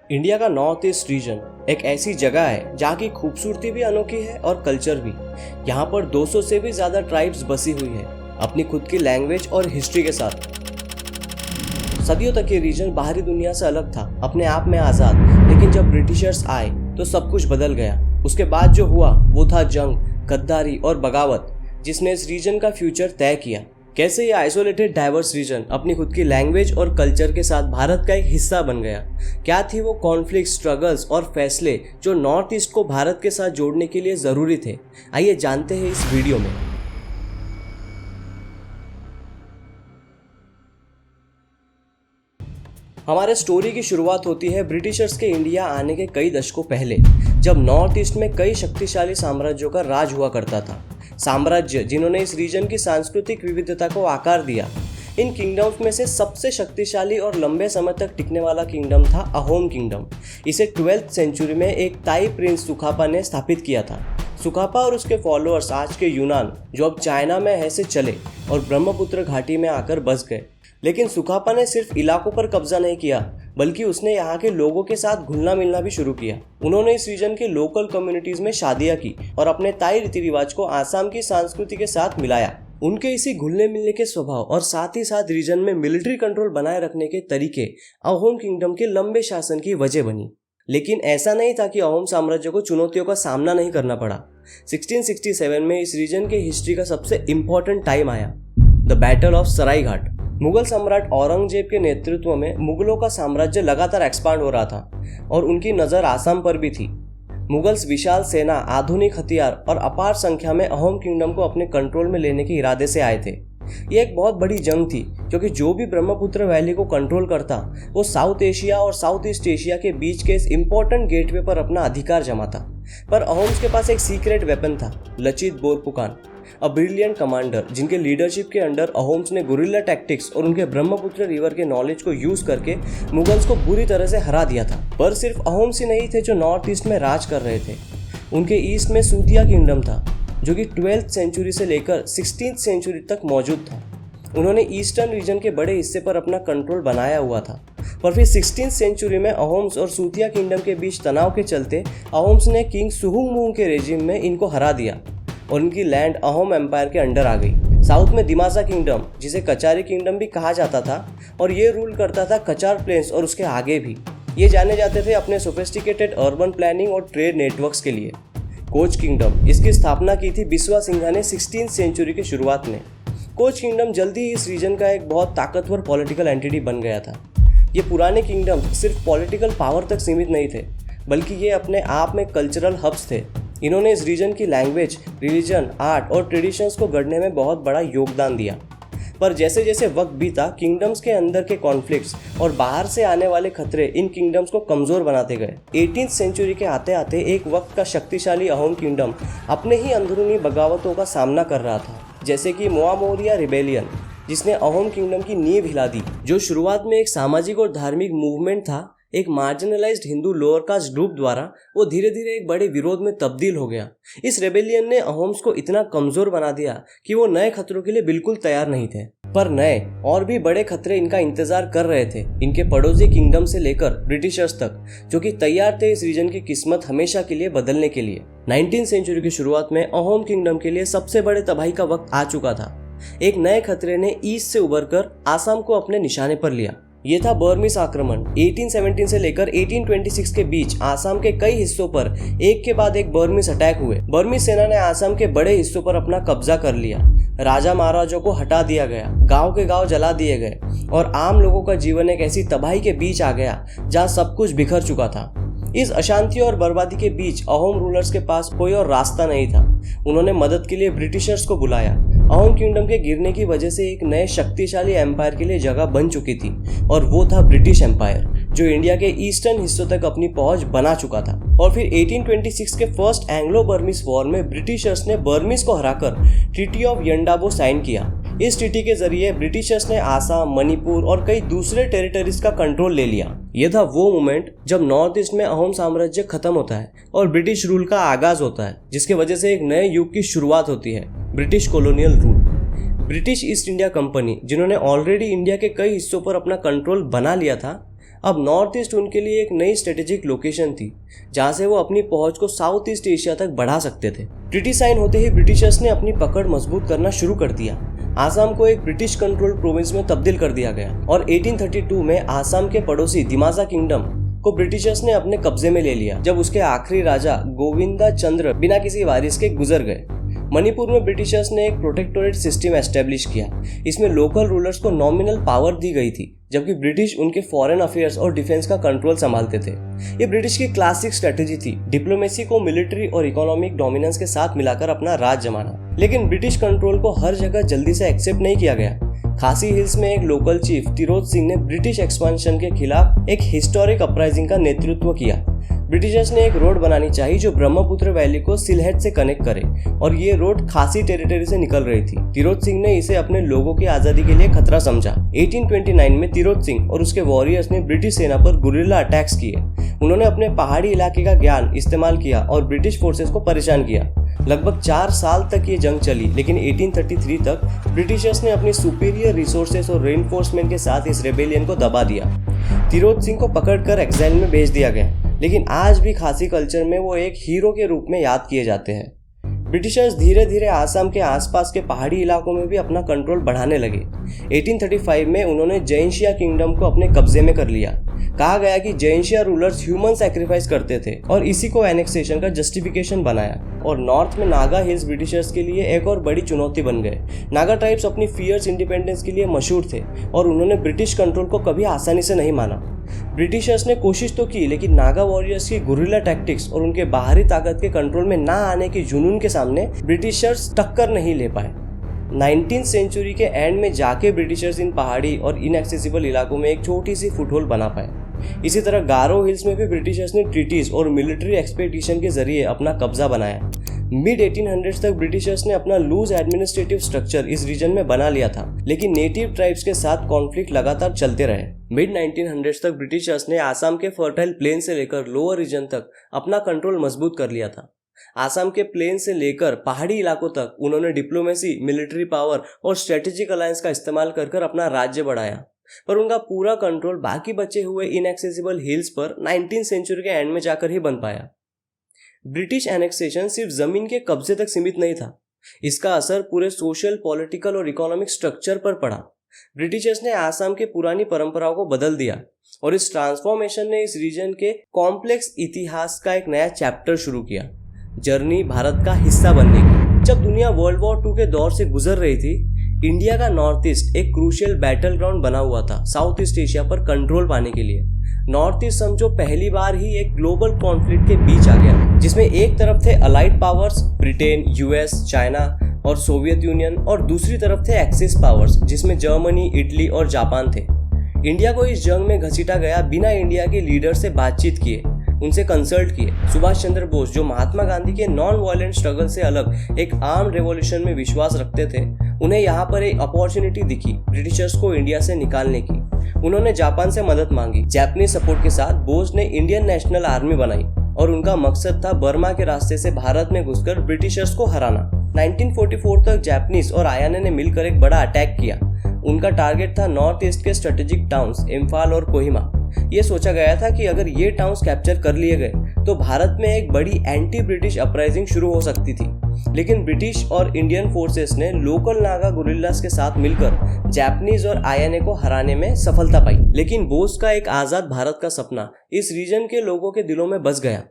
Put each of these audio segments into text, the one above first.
India का north east region एक ऐसी जगह है जहाँ की खूबसूरती भी अनोखी है और कल्चर भी। यहाँ पर 200 से भी ज्यादा ट्राइब्स बसी हुई है अपनी खुद की लैंग्वेज और हिस्ट्री के साथ। सदियों तक ये रीजन बाहरी दुनिया से अलग था, अपने आप में आजाद। लेकिन जब ब्रिटिशर्स आए तो सब कुछ बदल गया। उसके बाद जो हुआ वो था जंग, गद्दारी और बगावत, जिसने इस रीजन का फ्यूचर तय किया। कैसे ये आइसोलेटेड डाइवर्स रीजन अपनी खुद की लैंग्वेज और कल्चर के साथ भारत का एक हिस्सा बन गया। क्या थी वो कॉन्फ्लिक्ट, स्ट्रगल्स और फैसले जो नॉर्थ ईस्ट को भारत के साथ जोड़ने के लिए ज़रूरी थे। आइए जानते हैं इस वीडियो में। हमारे स्टोरी की शुरुआत होती है ब्रिटिशर्स के इंडिया आने के कई दशकों पहले, जब नॉर्थ ईस्ट में कई शक्तिशाली साम्राज्यों का राज हुआ करता था। साम्राज्य जिन्होंने इस रीजन की सांस्कृतिक विविधता को आकार दिया। इन किंगडम्स में से सबसे शक्तिशाली और लंबे समय तक टिकने वाला किंगडम था अहोम किंगडम। इसे 12th सेंचुरी में एक ताई प्रिंस सुखापा ने स्थापित किया था। सुखापा और उसके फॉलोअर्स आज के यूनान, जो अब चाइना में है, से चले और ब्रह्मपुत्र घाटी में आकर बस गए। लेकिन सुखापा ने सिर्फ इलाकों पर कब्जा नहीं किया, बल्कि उसने यहाँ के लोगों के साथ घुलना मिलना भी शुरू किया। उन्होंने इस रीजन के लोकल कम्युनिटीज में शादियाँ की और अपने ताई रीति रिवाज को आसाम की संस्कृति के साथ मिलाया। उनके इसी घुलने मिलने के स्वभाव और साथ ही साथ रीजन में मिलिट्री कंट्रोल बनाए रखने के तरीके अहोम किंगडम के लंबे शासन की वजह बनी। लेकिन ऐसा नहीं था कि अहोम साम्राज्य को चुनौतियों का सामना नहीं करना पड़ा। 1667 में इस रीजन के हिस्ट्री का सबसे इम्पोर्टेंट टाइम आया, the battle of Saraighat. Mughal सम्राट औरंगजेब के नेतृत्व में मुगलों का साम्राज्य लगातार एक्सपांड हो रहा था और उनकी नज़र आसाम पर भी थी। मुगल्स विशाल सेना, आधुनिक हथियार और अपार संख्या में अहोम किंगडम को अपने कंट्रोल में लेने के इरादे से आए थे। यह एक बहुत बड़ी जंग थी, क्योंकि जो भी ब्रह्मपुत्र वैली को कंट्रोल करता वो साउथ एशिया और साउथ ईस्ट एशिया के बीच के इस इम्पोर्टेंट गेटवे पर अपना अधिकार जमाता। पर अहोम्स के पास एक सीक्रेट वेपन था, Lachit Borphukan, a brilliant commander, जिनके लीडरशिप के अंडर अहोम्स ने गुरिल्ला टैक्टिक्स और उनके ब्रह्मपुत्र रिवर के नॉलेज को यूज करके मुगल्स को बुरी तरह से हरा दिया था। पर सिर्फ अहोम्स ही नहीं थे जो नॉर्थ ईस्ट में राज कर रहे थे। उनके ईस्ट में सूतिया किंगडम था, जो कि 12th सेंचुरी से लेकर 16th सेंचुरी तक मौजूद था। उन्होंने ईस्टर्न रीजन के बड़े हिस्से पर अपना कंट्रोल बनाया हुआ था। पर फिर 16th सेंचुरी में अहोम्स और सूतिया किंगडम के बीच तनाव के चलते अहोम्स ने किंग सुहुंगमुंग के रेजिम में इनको हरा दिया और इनकी लैंड अहोम एम्पायर के अंडर आ गई। साउथ में दिमासा किंगडम, जिसे कचारी किंगडम भी कहा जाता था, और ये रूल करता था कचार प्लेन्स और उसके आगे भी। ये जाने जाते थे अपने सोफिस्टिकेटेड अर्बन प्लानिंग और ट्रेड नेटवर्क्स के लिए। कोच किंगडम, इसकी स्थापना की थी बिस्वा सिंघा ने 16th सेंचुरी की शुरुआत में। कोच किंगडम जल्दी ही इस रीजन का एक बहुत ताकतवर पॉलिटिकल एंटिटी बन गया था। ये पुराने किंगडम सिर्फ पॉलिटिकल पावर तक सीमित नहीं थे, बल्कि ये अपने आप में कल्चरल हब्स थे। इन्होंने इस रीजन की लैंग्वेज, रिलीजन, आर्ट और ट्रेडिशंस को गढ़ने में बहुत बड़ा योगदान दिया। पर जैसे जैसे वक्त बीता, किंगडम्स के अंदर के कॉन्फ्लिक्ट्स और बाहर से आने वाले खतरे इन किंगडम्स को कमज़ोर बनाते गए। 18th सेंचुरी के आते आते एक वक्त का शक्तिशाली अहोम किंगडम अपने ही अंदरूनी बगावतों का सामना कर रहा था, जैसे कि मोआमोरिया रिबेलियन, जिसने अहोम किंगडम की नींव हिला दी। जो शुरुआत में एक सामाजिक और धार्मिक मूवमेंट था, एक marginalised Hindu lower caste group द्वारा, वो धीरे धीरे एक बड़े विरोध में तब्दील हो गया। इस रेबेलियन ने अहोम्स को इतना कमजोर बना दिया कि वो नए खतरों के लिए बिल्कुल तैयार नहीं थे। पर नए और भी बड़े खतरे इनका इंतजार कर रहे थे, इनके पड़ोसी किंगडम से लेकर ब्रिटिशर्स तक, जो कि तैयार थे इस रीजन की किस्मत हमेशा के लिए बदलने के लिए। 19th सेंचुरी की शुरुआत में अहोम किंगडम के लिए सबसे बड़े तबाही का वक्त आ चुका था। एक नए खतरे ने ईस्ट से उभरकर आसाम को अपने निशाने पर लिया। ये था बर्मीज आक्रमण। 1817 से लेकर 1826 के बीच आसाम के कई हिस्सों पर एक के बाद एक बर्मीज अटैक हुए। बर्मीज सेना ने आसाम के बड़े हिस्सों पर अपना कब्जा कर लिया। राजा महाराजों को हटा दिया गया, गांव के गांव जला दिए गए और आम लोगों का जीवन एक ऐसी तबाही के बीच आ गया जहां सब कुछ बिखर चुका था। इस अशांति और बर्बादी के बीच अहोम रूलर्स के पास कोई और रास्ता नहीं था। उन्होंने मदद के लिए ब्रिटिशर्स को बुलाया। अहोम किंगडम के गिरने की वजह से एक नए शक्तिशाली एम्पायर के लिए जगह बन चुकी थी, और वो था ब्रिटिश एम्पायर, जो इंडिया के ईस्टर्न हिस्सों तक अपनी पहुंच बना चुका था। और फिर 1826 के फर्स्ट एंग्लो बर्मीज वॉर में ब्रिटिशर्स ने बर्मीज को हराकर ट्रीटी ऑफ यंडाबो साइन किया। इस ट्रीटी के जरिए ब्रिटिशर्स ने आसाम, मणिपुर और कई दूसरे टेरिटरीज का कंट्रोल ले लिया। यह था वो मोमेंट जब नॉर्थ ईस्ट में अहोम साम्राज्य खत्म होता है और ब्रिटिश रूल का आगाज होता है, जिसके वजह से एक नए युग की शुरुआत होती है, British colonial rule. British east India company, जिन्होंने ऑलरेडी इंडिया के कई हिस्सों पर अपना कंट्रोल बना लिया था, अब नॉर्थ ईस्ट उनके लिए एक नई स्ट्रेटेजिक लोकेशन थी जहां से वो अपनी पहुंच को साउथ ईस्ट एशिया तक बढ़ा सकते थे। ट्रीटी साइन होते ही ब्रिटिशर्स ने अपनी पकड़ मजबूत करना शुरू कर दिया। आसाम को एक ब्रिटिश कंट्रोल प्रोविंस में तब्दील कर दिया गया और 1832 में आसाम के पड़ोसी दिमाजा किंगडम को ब्रिटिशर्स ने अपने कब्जे में ले लिया जब उसके आखिरी राजा गोविंदा चंद्र बिना किसी वारिस के गुजर गए। मणिपुर में ब्रिटिशर्स ने एक प्रोटेक्टोरेट सिस्टम एस्टेब्लिश किया। इसमें लोकल रूलर्स को नॉमिनल पावर दी गई थी जबकि ब्रिटिश उनके फॉरेन अफेयर्स और डिफेंस का कंट्रोल संभालते थे। ये ब्रिटिश की क्लासिक स्ट्रेटेजी थी, डिप्लोमेसी को मिलिट्री और इकोनॉमिक डोमिनेंस के साथ मिलाकर अपना राज जमाना। लेकिन ब्रिटिश कंट्रोल को हर जगह जल्दी से एक्सेप्ट नहीं किया गया। खासी हिल्स में एक लोकल चीफ तिरोत सिंह ने ब्रिटिश एक्सपेंशन के खिलाफ एक हिस्टोरिक अपराइजिंग का नेतृत्व किया। ब्रिटिशर्स ने एक रोड बनानी चाहिए जो ब्रह्मपुत्र वैली को सिलहेट से कनेक्ट करे और ये रोड खासी टेरिटरी से निकल रही थी। तिरोत सिंह ने इसे अपने लोगों की आजादी के लिए खतरा समझा। 1829 में तिरोत सिंह और उसके वॉरियर्स ने ब्रिटिश सेना पर गुरिल्ला अटैक्स किए। उन्होंने अपने पहाड़ी इलाके का ज्ञान इस्तेमाल किया और ब्रिटिश फोर्सेस को परेशान किया। लगभग 4 साल तक ये जंग चली, लेकिन 1833 तक ब्रिटिशर्स ने अपनी सुपीरियर रिसोर्सेस और रेनफोर्समेंट के साथ इस रेबेलियन को दबा दिया। तिरोत सिंह को पकड़कर एक्साइल में भेज दिया गया, लेकिन आज भी खासी कल्चर में वो एक हीरो के रूप में याद किए जाते हैं। ब्रिटिशर्स धीरे धीरे आसाम के आसपास के पहाड़ी इलाकों में भी अपना कंट्रोल बढ़ाने लगे। 1835 में उन्होंने जैनशिया किंगडम को अपने कब्जे में कर लिया। कहा गया कि जैनशिया रूलर्स ह्यूमन सैक्रिफाइस करते थे और इसी को एनेक्सेशन का जस्टिफिकेशन बनाया। और नॉर्थ में नागा हिल्स ब्रिटिशर्स के लिए एक और बड़ी चुनौती बन गए। नागा ट्राइब्स अपनी फियर्स इंडिपेंडेंस के लिए मशहूर थे और उन्होंने ब्रिटिश कंट्रोल को कभी आसानी से नहीं माना। ब्रिटिशर्स ने कोशिश तो की, लेकिन नागा वॉरियर्स की गुरिल्ला टैक्टिक्स और उनके बाहरी ताकत के कंट्रोल में ना आने के जुनून के सामने ब्रिटिशर्स टक्कर नहीं ले पाए। 19th सेंचुरी के एंड में जाके ब्रिटिशर्स इन पहाड़ी और इनएक्सेसिबल इलाकों में एक छोटी सी फुटहोल्ड बना पाए। इसी तरह गारो हिल्स में भी ब्रिटिशर्स ने ट्रीटीज और मिलिट्री एक्सपेडिशन के जरिए अपना कब्जा बनाया। मिड 1800s तक ब्रिटिशर्स ने अपना लूज एडमिनिस्ट्रेटिव स्ट्रक्चर इस रीजन में बना लिया था, लेकिन नेटिव ट्राइब्स के साथ कॉन्फ्लिक्ट लगातार चलते रहे। मिड 1900s तक ब्रिटिशर्स ने आसाम के फर्टाइल प्लेन से लेकर लोअर रीजन तक अपना कंट्रोल मजबूत कर लिया था। आसाम के प्लेन से लेकर पहाड़ी इलाकों तक उन्होंने डिप्लोमेसी, मिलिट्री पावर और स्ट्रेटेजिक अलायंस का इस्तेमाल कर अपना राज्य बढ़ाया, पर उनका पूरा कंट्रोल बाकी बचे हुए इनएक्सेसिबल हिल्स पर 19th सेंचुरी के एंड में जाकर ही बन पाया। ब्रिटिश एनेक्सेशन सिर्फ जमीन के कब्जे तक सीमित नहीं था, इसका असर पूरे सोशल, पॉलिटिकल और इकोनॉमिक स्ट्रक्चर पर पड़ा। ब्रिटिशर्स ने आसाम के पुरानी परंपराओं को बदल दिया और इस ट्रांसफॉर्मेशन ने इस रीजन के कॉम्प्लेक्स इतिहास का एक नया चैप्टर शुरू किया, जर्नी भारत का हिस्सा बनने की। जब दुनिया वर्ल्ड वॉर 2 के दौर से गुजर रही थी, इंडिया का नॉर्थ ईस्ट एक क्रूशियल बैटल ग्राउंड बना हुआ था साउथ ईस्ट एशिया पर कंट्रोल पाने के लिए। नॉर्थ ईस्ट समझो पहली बार ही एक ग्लोबल कॉन्फ्लिक्ट के बीच आ गया, जिसमें एक तरफ थे allied powers Britain, US, China और सोवियत यूनियन, और दूसरी तरफ थे एक्सिस पावर्स जिसमें जर्मनी, इटली और जापान थे। इंडिया को इस जंग में घसीटा गया बिना इंडिया के लीडर से बातचीत किए, उनसे कंसल्ट किए। सुभाष चंद्र बोस, जो महात्मा गांधी के नॉन वायलेंट स्ट्रगल से अलग एक आर्म रेवोल्यूशन में विश्वास रखते थे, उन्हें यहाँ पर एक अपॉर्चुनिटी दिखी ब्रिटिशर्स को इंडिया से निकालने की। उन्होंने जापान से मदद मांगी। जापानी सपोर्ट के साथ बोस ने इंडियन नेशनल आर्मी बनाई और उनका मकसद था बर्मा के रास्ते से भारत में घुसकर ब्रिटिशर्स को हराना। 1944 तक जापानीज और आयाने ने मिलकर एक बड़ा अटैक किया। उनका टारगेट था नॉर्थ ईस्ट के स्ट्रेटेजिक टाउन्स इम्फाल और कोहिमा। ये सोचा गया था कि अगर ये टाउन्स कैप्चर कर लिए गए तो भारत में एक बड़ी एंटी ब्रिटिश अपराइजिंग शुरू हो सकती थी। लेकिन ब्रिटिश और इंडियन फोर्सेस ने लोकल नागा गुरिल्लास के साथ मिलकर जापानीज और आयाने को हराने में सफलता पाई। लेकिन बोस का एक आजाद भारत का सपना इस रीजन के लोगों के दिलों में बस गया।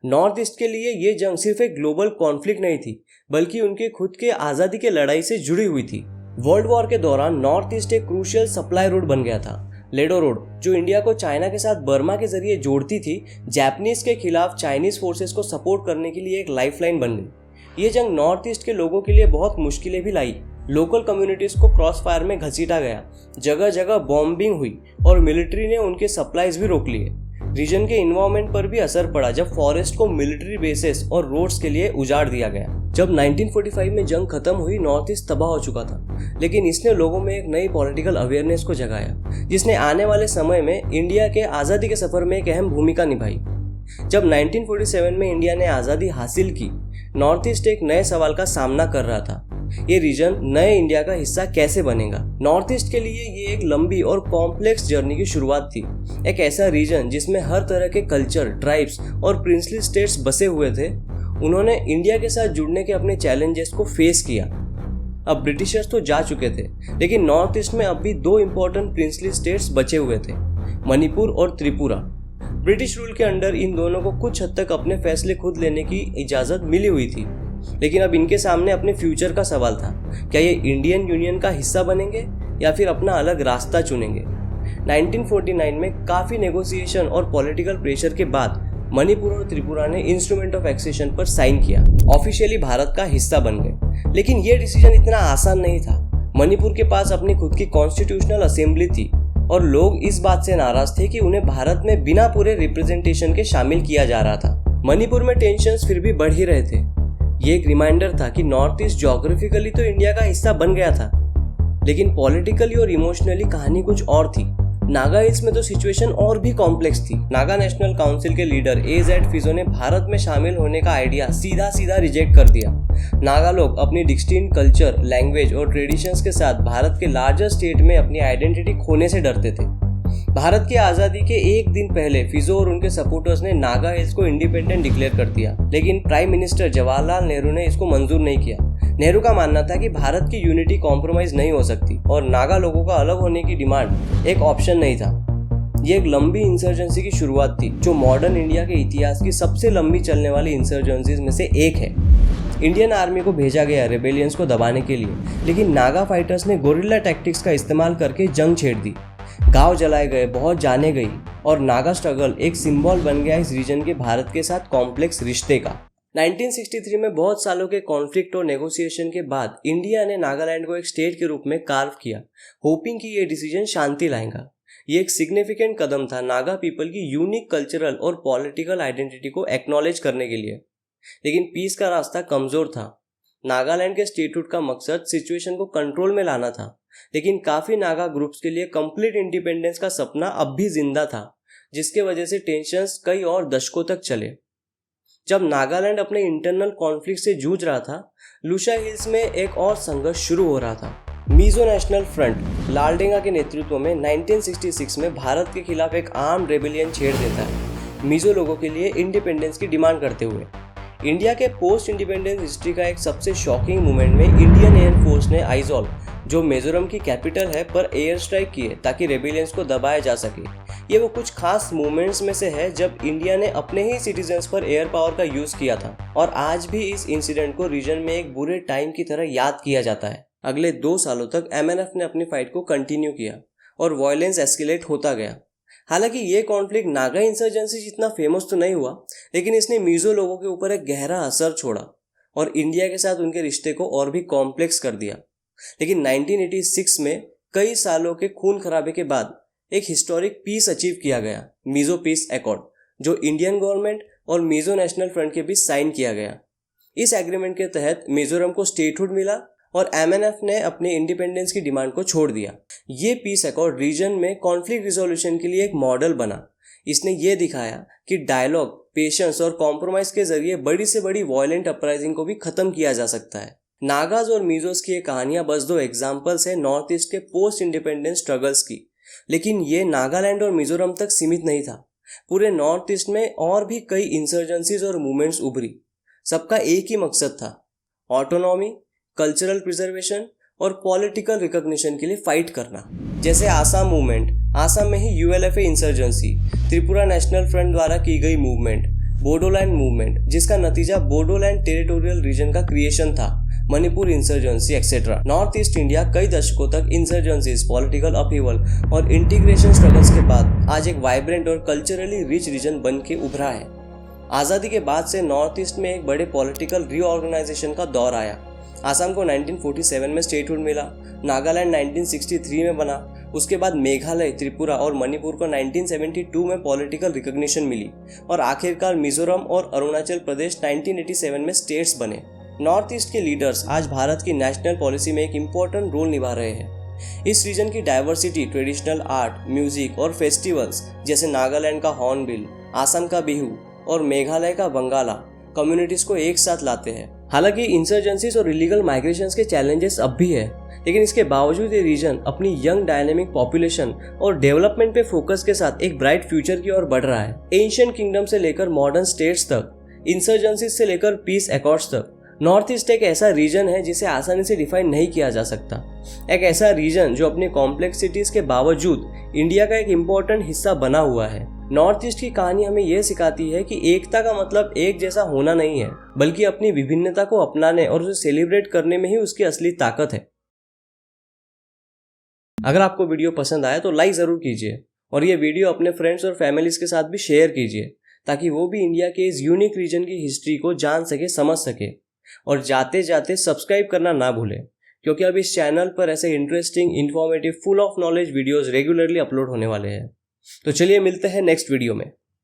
नॉर्थ ईस्ट के लिए ये जंग सिर्फ एक ग्लोबल कॉन्फ्लिक्ट नहीं थी, बल्कि उनके खुद के आजादी के लड़ाई से जुड़ी हुई थी। वर्ल्ड वॉर के दौरान नॉर्थ ईस्ट एक क्रूशियल सप्लाई रोड बन गया था। लेडो रोड, जो इंडिया को चाइना के साथ बर्मा के जरिए जोड़ती थी, जापानीज के खिलाफ चाइनीज फोर्सेस को सपोर्ट करने के लिए एक लाइफलाइन बन गई। ये जंग नॉर्थ ईस्ट के लोगों के लिए बहुत मुश्किलें भी लाई। लोकल कम्युनिटीज को क्रॉस फायर में घसीटा गया, जगह जगह बॉम्बिंग हुई और मिलिट्री ने उनके सप्लाईज भी रोक लिए। रीजन के इन्वायरमेंट पर भी असर पड़ा जब फॉरेस्ट को मिलिट्री बेसेस और रोड्स के लिए उजाड़ दिया गया। जब 1945 में जंग खत्म हुई, नॉर्थ ईस्ट तबाह हो चुका था, लेकिन इसने लोगों में एक नई पॉलिटिकल अवेयरनेस को जगाया, जिसने आने वाले समय में इंडिया के आज़ादी के सफर में एक अहम भूमिका निभाई। जब 1947 में इंडिया ने आज़ादी हासिल की, नॉर्थ ईस्ट एक नए सवाल का सामना कर रहा था। ये रीजन नए इंडिया का हिस्सा कैसे बनेगा। नॉर्थ ईस्ट के लिए ये एक लंबी और कॉम्प्लेक्स जर्नी की शुरुआत थी। एक ऐसा रीजन जिसमें हर तरह के कल्चर, ट्राइब्स और प्रिंसली स्टेट्स बसे हुए थे। उन्होंने इंडिया के साथ जुड़ने के अपने चैलेंजेस को फेस किया। अब ब्रिटिशर्स तो जा चुके थे, लेकिन नॉर्थ ईस्ट में अब भी 2 इंपॉर्टेंट प्रिंसली स्टेट्स बचे हुए थे, मणिपुर और त्रिपुरा। ब्रिटिश रूल के अंडर इन दोनों को कुछ हद तक अपने फैसले खुद लेने की इजाज़त मिली हुई थी, लेकिन अब इनके सामने अपने फ्यूचर का सवाल था। क्या ये इंडियन यूनियन का हिस्सा बनेंगे या फिर अपना अलग रास्ता चुनेंगे। 1949 में काफ़ी नेगोशिएशन और पॉलिटिकल प्रेशर के बाद मणिपुर और त्रिपुरा ने इंस्ट्रूमेंट ऑफ एक्सेशन पर साइन किया, ऑफिशियली भारत का हिस्सा बन गए। लेकिन ये डिसीजन इतना आसान नहीं था। मणिपुर के पास अपनी खुद की कॉन्स्टिट्यूशनल असेंबली थी और लोग इस बात से नाराज थे कि उन्हें भारत में बिना पूरे रिप्रेजेंटेशन के शामिल किया जा रहा था। मणिपुर में टेंशन्स फिर भी बढ़ ही रहे थे। ये एक रिमाइंडर था कि नॉर्थ ईस्ट ज्योग्राफिकली तो इंडिया का हिस्सा बन गया था, लेकिन पॉलिटिकली और इमोशनली कहानी कुछ और थी। नागा हिल्स में तो सिचुएशन और भी कॉम्प्लेक्स थी। नागा नेशनल काउंसिल के लीडर AZ फिजो ने भारत में शामिल होने का आइडिया सीधा रिजेक्ट कर दिया। नागा लोग अपनी डिस्टिंक्ट कल्चर, लैंग्वेज और ट्रेडिशंस के साथ भारत के लार्जर स्टेट में अपनी आइडेंटिटी खोने से डरते थे। भारत की आज़ादी के एक दिन पहले फिजो और उनके सपोर्टर्स ने नागा हिल्स को इंडिपेंडेंट डिक्लेयर कर दिया, लेकिन प्राइम मिनिस्टर जवाहरलाल नेहरू ने इसको मंजूर नहीं किया। नेहरू का मानना था कि भारत की यूनिटी कॉम्प्रोमाइज नहीं हो सकती और नागा लोगों का अलग होने की डिमांड एक ऑप्शन नहीं था। ये एक लंबी इंसर्जेंसी की शुरुआत थी, जो मॉडर्न इंडिया के इतिहास की सबसे लंबी चलने वाली इंसर्जेंसीज में से एक है। इंडियन आर्मी को भेजा गया रेबेलियंस को दबाने के लिए, लेकिन नागा फाइटर्स ने गोरिल्ला टैक्टिक्स का इस्तेमाल करके जंग छेड़ दी। गांव जलाए गए, बहुत जाने गई और नागा स्ट्रगल एक सिंबल बन गया इस रीजन के भारत के साथ कॉम्प्लेक्स रिश्ते का। 1963 में बहुत सालों के कॉन्फ्लिक्ट और नेगोशिएशन के बाद इंडिया ने नागालैंड को एक स्टेट के रूप में कार्व किया, होपिंग कि ये डिसीजन शांति लाएगा। ये एक सिग्निफिकेंट कदम था नागा पीपल की यूनिक कल्चरल और पॉलिटिकल आइडेंटिटी को एक्नॉलेज करने के लिए। लेकिन पीस का रास्ता कमजोर था। नागालैंड के स्टेटहुड का मकसद सिचुएशन को कंट्रोल में लाना था, लेकिन काफ़ी नागा ग्रुप्स के लिए कंप्लीट इंडिपेंडेंस का सपना अब भी जिंदा था, जिसके वजह से टेंशन्स कई और दशकों तक चले। जब नागालैंड अपने इंटरनल कॉन्फ्लिक्ट से जूझ रहा था, लुशा हिल्स में एक और संघर्ष शुरू हो रहा था। मिजो नेशनल फ्रंट लालडेंगा के नेतृत्व में 1966 में भारत के खिलाफ एक आर्म रेबेलियन छेड़ देता है, मिजो लोगों के लिए इंडिपेंडेंस की डिमांड करते हुए। इंडिया के पोस्ट इंडिपेंडेंस हिस्ट्री का एक सबसे शॉकिंग मूवमेंट में इंडियन एयर फोर्स ने आइजॉल, जो मिजोरम की कैपिटल है, पर एयर स्ट्राइक किए ताकि रेबेलियंस को दबाया जा सके। ये वो कुछ खास मूवमेंट्स में से है जब इंडिया ने अपने ही सिटीजन्स पर एयर पावर का यूज़ किया था, और आज भी इस इंसिडेंट को रीजन में एक बुरे टाइम की तरह याद किया जाता है। अगले 2 सालों तक MNF ने अपनी फाइट को कंटिन्यू किया और वायलेंस एस्केलेट होता गया। हालांकि ये कॉन्फ्लिक्ट नागा इंसर्जेंसी जितना फेमस तो नहीं हुआ, लेकिन इसने मिजो लोगों के ऊपर एक गहरा असर छोड़ा और इंडिया के साथ उनके रिश्ते को और भी कॉम्प्लेक्स कर दिया। लेकिन 1986 में कई सालों के खून खराबे के बाद एक हिस्टोरिक पीस अचीव किया गया, मिजो पीस एकॉर्ड, जो इंडियन गवर्नमेंट और मिजो नेशनल फ्रंट के बीच साइन किया गया। इस एग्रीमेंट के तहत मिजोरम को स्टेटहुड मिला और MNF ने अपने इंडिपेंडेंस की डिमांड को छोड़ दिया। ये पीस एकॉर्ड रीजन में कॉन्फ्लिक्ट रिजोल्यूशन के लिए एक मॉडल बना। इसने ये दिखाया कि डायलॉग, पेशेंस और कॉम्प्रोमाइज के जरिए बड़ी से बड़ी वायलेंट अपराइजिंग को भी खत्म किया जा सकता है। नागाज और मिजोस की ये कहानियां बस 2 एग्जाम्पल्स है नॉर्थ ईस्ट के पोस्ट इंडिपेंडेंस स्ट्रगल्स की, लेकिन ये नागालैंड और मिजोरम तक सीमित नहीं था। पूरे नॉर्थ ईस्ट में और भी कई इंसर्जेंसीज और मूवमेंट्स उभरी। सबका एक ही मकसद था, ऑटोनॉमी, कल्चरल प्रिजर्वेशन और पॉलिटिकल रिकॉग्निशन के लिए फाइट करना। जैसे आसाम मूवमेंट, आसाम में ही ULFA insurgency, Tripura national front द्वारा की गई मूवमेंट, बोडोलैंड मूवमेंट जिसका नतीजा बोडोलैंड टेरिटोरियल रीजन का क्रिएशन था, Manipur insurgency etcetera. North east India कई दशकों तक इंसर्जेंसीज, पॉलिटिकल अपहीवल और इंटीग्रेशन स्ट्रगल्स के बाद आज एक वाइब्रेंट और कल्चरली रिच रीजन बन के उभरा है। आज़ादी के बाद से नॉर्थ ईस्ट में एक बड़े पॉलिटिकल रीऑर्गेनाइजेशन का दौर आया। आसाम को 1947 में स्टेटहुड मिला, नागालैंड 1963 में बना, उसके बाद मेघालय, त्रिपुरा और मणिपुर को 1972 में पॉलिटिकल रिकॉग्निशन मिली और आखिरकार मिजोरम और अरुणाचल प्रदेश 1987 में स्टेट्स बने। नॉर्थ ईस्ट के लीडर्स आज भारत की नेशनल पॉलिसी में एक इम्पोर्टेंट रोल निभा रहे हैं। इस रीजन की डाइवर्सिटी, ट्रेडिशनल आर्ट, म्यूजिक और फेस्टिवल्स जैसे नागालैंड का हॉर्नबिल, आसाम का बिहू और मेघालय का बंगाला कम्युनिटीज़ को एक साथ लाते हैं हालांकि इंसर्जेंसीज और इलीगल माइग्रेशंस के चैलेंजेस अब भी है, लेकिन इसके बावजूद ये रीजन अपनी यंग डायनेमिक पॉपुलेशन और डेवलपमेंट पे फोकस के साथ एक ब्राइट फ्यूचर की ओर बढ़ रहा है। एंशिएंट किंगडम से लेकर मॉडर्न स्टेट्स तक, इंसर्जेंसीज से लेकर पीस अकॉर्ड्स तक, नॉर्थ ईस्ट एक ऐसा रीजन है जिसे आसानी से डिफाइन नहीं किया जा सकता। एक ऐसा रीजन जो अपनी कॉम्प्लेक्सिटीज के बावजूद इंडिया का एक इम्पोर्टेंट हिस्सा बना हुआ है। नॉर्थ ईस्ट की कहानी हमें यह सिखाती है कि एकता का मतलब एक जैसा होना नहीं है, बल्कि अपनी विभिन्नता को अपनाने और उसे सेलिब्रेट करने में ही उसकी असली ताकत है। अगर आपको वीडियो पसंद आया तो लाइक जरूर कीजिए और ये वीडियो अपने फ्रेंड्स और फैमिलीज के साथ भी शेयर कीजिए, ताकि वो भी इंडिया के इस यूनिक रीजन की हिस्ट्री को जान सके, समझ सके। और जाते जाते सब्सक्राइब करना ना भूलें, क्योंकि अब इस चैनल पर ऐसे interesting, informative, full of knowledge videos regularly upload होने वाले हैं। तो चलिए मिलते हैं नेक्स्ट वीडियो में।